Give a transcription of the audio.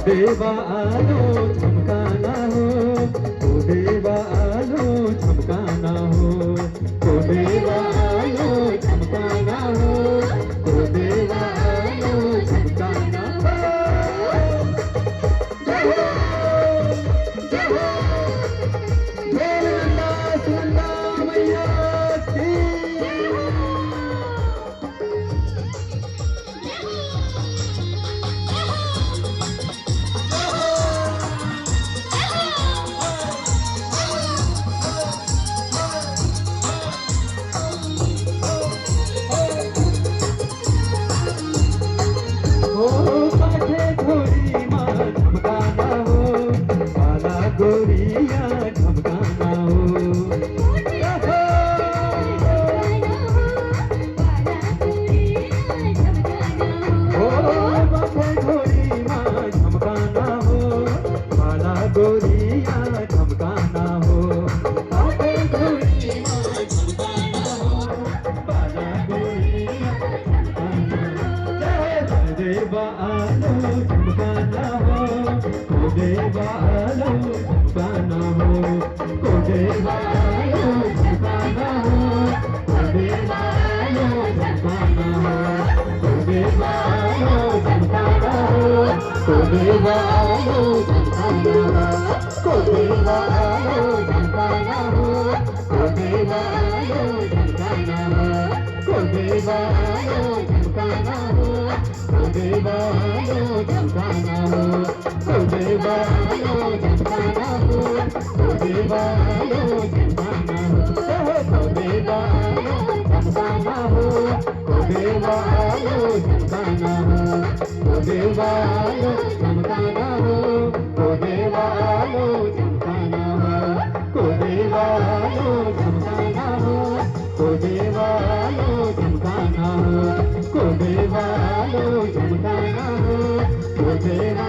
देवा आलो झमकाना हो, ओ देवा आलो झमकाना हो, ओ देवा आलो झमकाना हो, ओ देवा आलो झमकाना हो। जय हो, जय हो, ढोल नंदा सुनंदा मैया की। काठे घोड़ी माँ झमकाना हो, बाला गोरिया झमकाना हो। काठे घोड़ी माँ झमकाना हो, बाला गोरिया झमकाना हो। काठे घोड़ी माँ झमकाना हो, बाला गोरिया झमकाना हो। देवा आलो झमकाना हो, ओ देवा आलो झमकाना हो, ओ देवा आलो झमकाना हो, ओ देवा आलो झमकाना हो, ओ देवा आलो झमकाना हो, ओ देवा आलो झमकाना हो, ओ देवा आलो झमकाना हो, ओ देवा आलो झमकाना हो, ओ देवा आलो झमकाना हो, ओ देवा आलो झमकाना हो, ओ देवा आलो झमकाना हो, ओ देवा आलो झमकाना हो, ओ देवा आलो झमकाना हो, ओ देवा आलो झमकाना हो, ओ देवा आलो झमकाना हो, ओ देवा आलो झमकाना हो, ओ देवा आलो झमकाना हो, ओ देवा आलो झमकाना हो, ओ देवा आलो झमकाना हो, ओ देवा